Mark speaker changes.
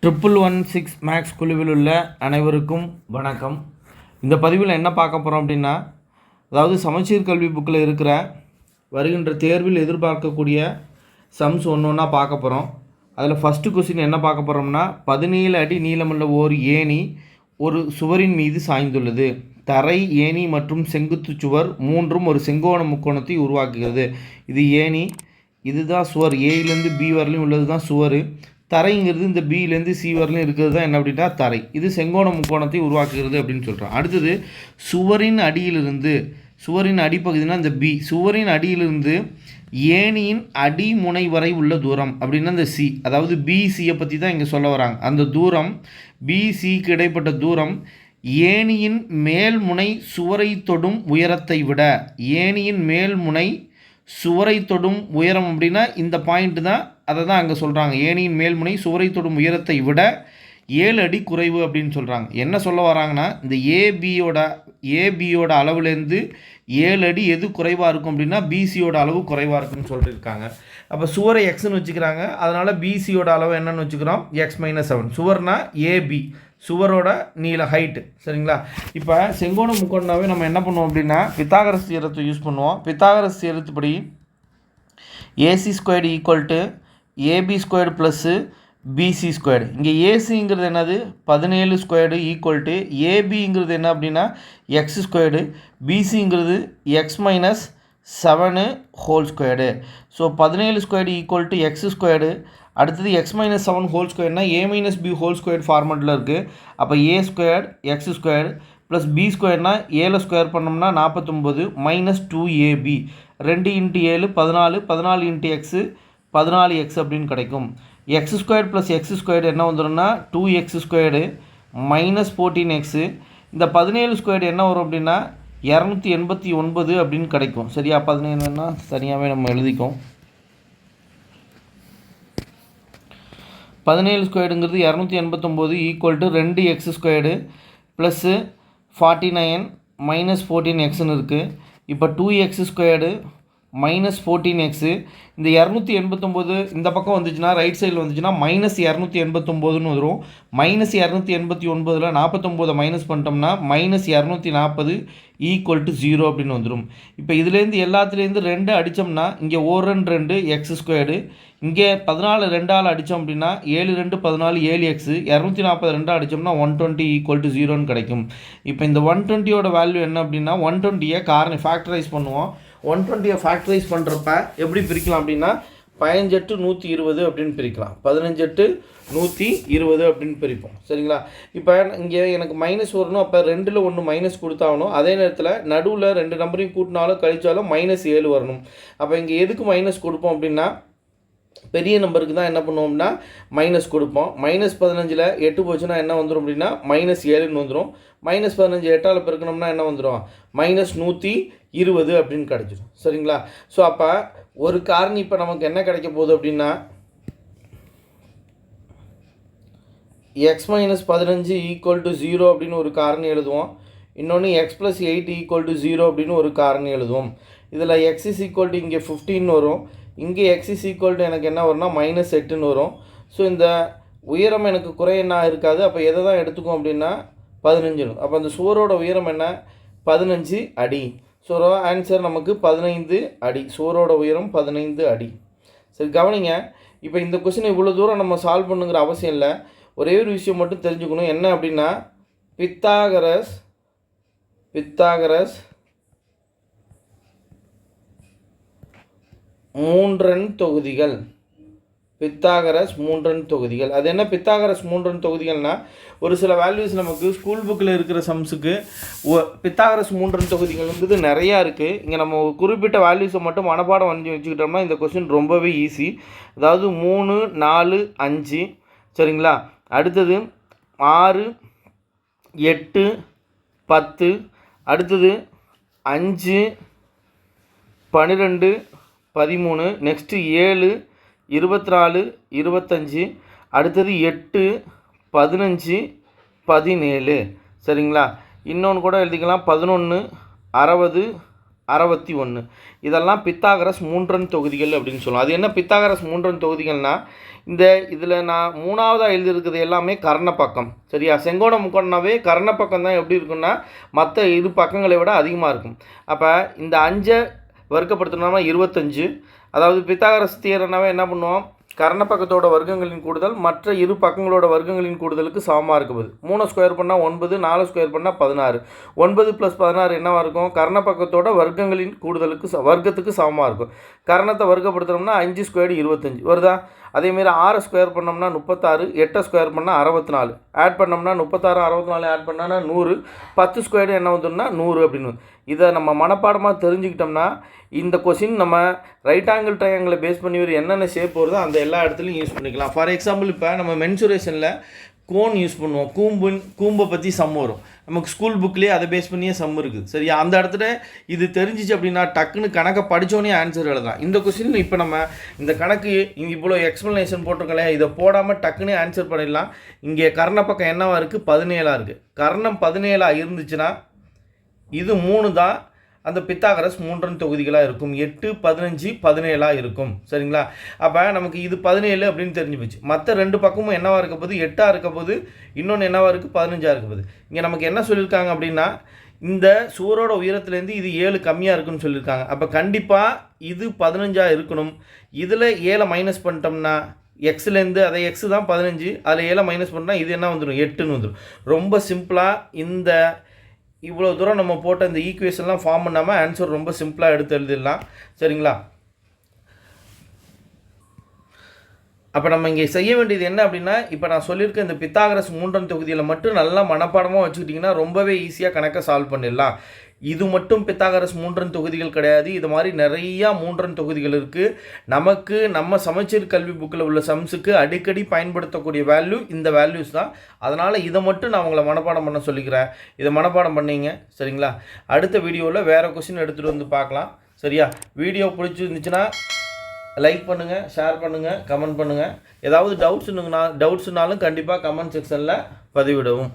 Speaker 1: 1116 maths குழுவில் உள்ள அனைவருக்கும் வணக்கம். இந்த பதிவில் என்ன பார்க்க போகிறோம் அப்படின்னா, அதாவது சமச்சீர் கல்வி புக்கில் இருக்கிற வருகின்ற தேர்வில் எதிர்பார்க்கக்கூடிய சம்ஸ் ஒன்று ஒன்றா பார்க்க போகிறோம். அதில் ஃபஸ்ட்டு கொஸ்டின் என்ன பார்க்க போகிறோம்னா, 17 அடி நீளமுள்ள ஓர் ஏணி ஒரு சுவரின் மீது சாய்ந்துள்ளது. தரை, ஏணி மற்றும் செங்குத்து சுவர் மூன்றும் ஒரு செங்கோண முக்கோணத்தை உருவாக்குகிறது. இது ஏணி, இதுதான் சுவர். ஏயிலேருந்து பி வரலையும் உள்ளது தான் சுவர். தரைங்கிறது இந்த பியிலேருந்து சி வரலையும் இருக்கிறது தான் என்ன அப்படின்னா தரை. இது செங்கோண முக்கோணத்தை உருவாக்குகிறது அப்படின்னு சொல்கிறோம். அடுத்தது சுவரின் அடியிலிருந்து, சுவரின் அடிப்பகுதினா இந்த பி, சுவரின் அடியிலிருந்து ஏணியின் அடிமுனை வரை உள்ள தூரம் அப்படின்னா இந்த சி, அதாவது பிசியை பற்றி தான் இங்கே சொல்ல வராங்க. அந்த தூரம் பிசிக்கு இடைப்பட்ட தூரம் ஏணியின் மேல்முனை சுவரை தொடும் உயரத்தை விட, ஏணியின் மேல்முனை சுவரை தொடும் உயரம் அப்படின்னா இந்த பாயிண்ட் தான், அதை தான் அங்கே சொல்கிறாங்க. ஏணியின் மேல்முனை சுவரை தொடும் உயரத்தை விட 7 அடி குறைவு அப்படின்னு சொல்கிறாங்க. என்ன சொல்ல வராங்கன்னா, இந்த ஏபியோட அளவுலேருந்து 7 அடி எது குறைவாக இருக்கும் அப்படின்னா பிசியோட அளவு குறைவாக இருக்குன்னு சொல்லியிருக்காங்க. அப்போ சுவரை எக்ஸ்ன்னு வச்சுக்கிறாங்க, அதனால் பிசியோட அளவு என்னன்னு வச்சுக்கிறோம், x-7. சுவர்னா ஏபி, சுவரோட நீள ஹைட்டு. சரிங்களா? இப்போ செங்கோண முக்கோணனாவே நம்ம என்ன பண்ணுவோம் அப்படின்னா பித்தாகரஸ் தியரத்தை யூஸ் பண்ணுவோம். பித்தாகரஸ் தியரத்துப்படி AC squared equal to AB squared plus BC squared. இங்கே ஏசிங்கிறது என்னது 17 ஸ்கொயர்டு ஈக்குவல் டு ஏபிங்கிறது என்ன அப்படின்னா எக்ஸ் ஸ்கொயர்டு, பிசிங்கிறது x-7 whole squared. So 17 squared equal to x squared. அடுத்தது x-7 ஹோல் ஸ்கொயர்னா a-b ஹோல் ஸ்கொயர் ஃபார்மெட்டில் இருக்குது. அப்போ a squared x squared plus b ஸ்கொயர்னா 7 ஸ்கொயர் பண்ணோம்னா 49 மைனஸ் 2ab. 2 × 7 14, 14 × எக்ஸு 14x அப்படின்னு கிடைக்கும். X squared plus X squared என்ன வந்துடும்னா 2x ஸ்கொயர்டு மைனஸ் 14x. இந்த 17 ஸ்கொயர்டு என்ன வரும் அப்படின்னா 289 அப்படின்னு கிடைக்கும். சரியா? 17ன்னா தனியாகவே நம்ம எழுதிக்கும். 17 ஸ்கொயர்டுங்கிறது 289 equal to 2x squared plus 49 minus 14xன்னு இருக்குது. இப்போ 2x ஸ்கொயர்டு மைனஸ் 14x. இந்த 289 இந்த பக்கம் வந்துச்சுன்னா, ரைட் சைடில் வந்துச்சுன்னா மைனஸ் 289ன்னு வரும். மைனஸ் 289ல் 49 மைனஸ் பண்ணிட்டோம்னா மைனஸ் 240 ஈக்குவல் டு 0 அப்படின்னு வந்துடும். இப்போ இதுலேருந்து எல்லாத்துலேருந்து 2 அடித்தோம்னா இங்கே 1 எக்ஸ் ஸ்கொயர்டு, இங்கே 14 2ஆல் அடித்தோம் அப்படின்னா 7 2 14 7x, 240 2 அடித்தோம்னா 120 ஈக்குவல் டு 0ன்னு கிடைக்கும். இப்போ இந்த 120யோட வேல்யூ என்ன அப்படின்னா 120யை ஃபேக்டரைஸ் பண்ணுவோம். 120யை ஃபேக்டரைஸ் பண்ணுறப்ப எப்படி பிரிக்கலாம் அப்படின்னா 15 120 அப்படின்னு பிரிக்கலாம். 15 120 அப்படின்னு பிரிப்போம். சரிங்களா? இப்போ இங்கே எனக்கு மைனஸ் வரணும், அப்போ 2ல் 1 மைனஸ் கொடுத்தாகணும். அதே நேரத்தில் நடுவில் 2 நம்பரையும் கூட்டினாலும் கழித்தாலும் -7 வரணும். அப்போ இங்கே எதுக்கு மைனஸ் கொடுப்போம் அப்படின்னா பெரிய நம்பருக்கு தான் என்ன பண்ணுவோம்னா மைனஸ் கொடுப்போம். -15ல் 8 போச்சுன்னா என்ன வந்துடும் அப்படின்னா -7ன்னு வந்துடும். -15 8ஆல் பெருக்கணும்னா என்ன வந்துடும், -120 அப்படின்னு கிடச்சிடும். சரிங்களா? ஸோ அப்போ ஒரு காரணி இப்போ நமக்கு என்ன கிடைக்க போகுது அப்படின்னா x-15 ஈக்குவல் டு 0 அப்படின்னு ஒரு காரணி எழுதுவோம். இன்னொன்று x+8 ஈக்குவல் டு 0 அப்படின்னு ஒரு காரணி எழுதுவோம். இதில் x இஸ் ஈக்குவல் டு இங்கே 15 வரும், இங்கே x இஸ் ஈக்குவல் டு எனக்கு என்ன வரும்னா -8ன்னு வரும். ஸோ இந்த உயரம் எனக்கு குறையன்னா இருக்காது. அப்போ எதை தான் எடுத்துக்கும் அப்படின்னா 15. அப்போ அந்த சுவரோட உயரம் என்ன 15 அடி. ஸோ ஆன்சர் நமக்கு 15 அடி. சுவரோட உயரம் 15 அடி. சரி, கவனிங்க. இப்போ இந்த கொஸ்டினை இவ்வளோ தூரம் நம்ம சால்வ் பண்ணுங்கிற அவசியம் இல்லை. ஒரே ஒரு விஷயம் மட்டும் தெரிஞ்சுக்கணும். என்ன அப்படின்னா பித்தாகரஸ் மூன்றன் தொகுதிகள். பித்தாகரஸ் மூன்றன் தொகுதிகள். அது என்ன பித்தாகரஸ் மூன்றன் தொகுதிகள்னா, ஒரு சில வேல்யூஸ் நமக்கு ஸ்கூல் புக்கில் இருக்கிற சம்ஸுக்கு பித்தாகரஸ் மூன்றன் தொகுதிகள் நிறையா இருக்குது. இங்கே நம்ம குறிப்பிட்ட வேல்யூஸை மட்டும் மனப்பாடம் வச்சுக்கிட்டோம்னா இந்த கொஸ்டின் ரொம்பவே ஈஸி. அதாவது 3 4 5. சரிங்களா? அடுத்தது 6 8 10. அடுத்தது 5 12 13. நெக்ஸ்ட்டு 7 24 25. அடுத்தது 8 15 17. சரிங்களா? இன்னொன்று கூட எழுதிக்கலாம் 11 60 61. இதெல்லாம் பித்தாகரஸ் மூன்றன் தொகுதிகள் அப்படின்னு சொல்லுவோம். அது என்ன பித்தாகரஸ் மூன்றன் தொகுதிகள்னால் இதில் நான் மூணாவதாக எழுதியிருக்கிறது எல்லாமே கர்ணப்பக்கம். சரியா? செங்கோண முக்கோணம்னாவே கர்ணப்பக்கம் தான் எப்படி இருக்குன்னா மற்ற இரு பக்கங்களை விட அதிகமாக இருக்கும். அப்போ இந்த 5 வர்க்கப்படுத்தணும்னா 25. அதாவது பித்தாகரஸ் தியரம்னாவே என்ன பண்ணுவோம், கர்ணப்பக்கத்தோட வர்க்கங்களின் கூடுதல் மற்ற இரு பக்கங்களோட வர்க்கங்களின் கூடுதலுக்கு சமமாக இருக்குது. 3 ஸ்கொயர் பண்ணால் 9, 4 ஸ்கொயர் பண்ணால் 16. 9 + 16 என்னவாக இருக்கும், கர்ணப்பக்கத்தோட வர்க்கங்களின் கூடுதலுக்கு வர்க்கத்துக்கு சமமாக இருக்கும். கர்ணத்தை வர்க்கப்படுத்தினோம்னா 5 ஸ்கொயர் 25 வருதா? அதேமாரி 6 ஸ்கொயர் பண்ணோம்னா 36, 8 ஸ்கொயர் பண்ணால் 64, ஆட் பண்ணோம்னா 36 64 ஆட் பண்ணால் 100, 10 ஸ்கொயர் என்ன வந்துன்னா 100 அப்படின்னு. இதை நம்ம மனப்பாடமாக தெரிஞ்சுக்கிட்டோம்னா இந்த கொஷின் நம்ம ரைட் ஆங்கிள் ட்ரையாங்கிளை பேஸ் பண்ணி ஒரு என்னென்ன ஷேப் வருதோ அந்த எல்லா இடத்துலையும் யூஸ் பண்ணிக்கலாம். ஃபார் எக்ஸாம்பிள் இப்போ நம்ம மென்சுரேஷனில் கோன் யூஸ் பண்ணுவோம். கூம்பை பற்றி சம் வரும். நமக்கு ஸ்கூல் புக்லேயே அதை பேஸ் பண்ணியே சம் இருக்குது. சரியா? அந்த இடத்துல இது தெரிஞ்சிச்சு அப்படின்னா டக்குன்னு கணக்கை படித்தோன்னே ஆன்சர் எழுதலாம். இந்த கொஸ்டின் இப்போ நம்ம இந்த கணக்கு இவ்வளோ எக்ஸ்ப்ளனேஷன் போட்டிருக்கோம், இதை போடாமல் டக்குன்னு ஆன்சர் பண்ணிடலாம். இங்கே கர்ணப்பக்கம் என்னவாக இருக்குது, 17 இருக்குது. கர்ணம் 17 இருந்துச்சுன்னா இது 3 தான் அந்த பித்தாகரஸ் மூன்றன் தொகுதிகளாக இருக்கும். 8, 15, 17 இருக்கும். சரிங்களா? அப்போ நமக்கு இது 17 அப்படின்னு தெரிஞ்சு போச்சு. மற்ற 2 பக்கமும் என்னவாக இருக்க போது, 8 இருக்க போது, இன்னொன்று என்னவாக இருக்குது, 15 இருக்க போது. இங்கே நமக்கு என்ன சொல்லியிருக்காங்க அப்படின்னா இந்த சுவரோட உயரத்துலேருந்து இது 7 கம்மியாக இருக்குன்னு சொல்லியிருக்காங்க. அப்போ கண்டிப்பாக இது 15 இருக்கணும். இதில் 7 மைனஸ் பண்ணிட்டோம்னா எக்ஸ்லேருந்து அதை எக்ஸ் தான் 15, அதில் 7 மைனஸ் பண்ணால் இது என்ன வந்துடும், 8ன்னு வந்துடும். ரொம்ப சிம்பிளாக இந்த இவ்வளோ தூரம் நம்ம போட்ட இந்த ஈக்குவேஷன்லாம் ஃபார்ம் பண்ணாமல் ஆன்சர் ரொம்ப சிம்பிளாக எடுத்து எழுதிடலாம். சரிங்களா? அப்போ நம்ம இங்கே செய்ய வேண்டியது என்ன அப்படின்னா, இப்போ நான் சொல்லியிருக்க இந்த பித்தாகரஸ் மூன்றன் தொகுதியில் மட்டும் நல்லா மனப்பாடமாக வச்சுக்கிட்டிங்கன்னா ரொம்பவே ஈஸியாக கணக்கை சால்வ் பண்ணிடலாம். இது மட்டும் பித்தாகரஸ் மூன்றன் தொகுதிகள் கிடையாது. இது மாதிரி நிறையா மூன்றன் தொகுதிகள் இருக்குது. நமக்கு நம்ம சமச்சீர் கல்வி புக்கில் உள்ள சம்ஸுக்கு அடிக்கடி பயன்படுத்தக்கூடிய வேல்யூ இந்த வேல்யூஸ் தான். அதனால் இதை மட்டும் நான் உங்களை மனப்பாடம் பண்ண சொல்லிக்கிறேன். இதை மனப்பாடம் பண்ணிங்க. சரிங்களா? அடுத்த வீடியோவில் வேறு கொஸ்டின் எடுத்துகிட்டு வந்து பார்க்கலாம். சரியா? வீடியோ பிடிச்சிருந்துச்சுன்னா லைக் பண்ணுங்கள், ஷேர் பண்ணுங்கள், கமெண்ட் பண்ணுங்கள். ஏதாவது டவுட்ஸுனாலும் கண்டிப்பாக கமெண்ட் செக்ஷனில் பதிவிடவும்.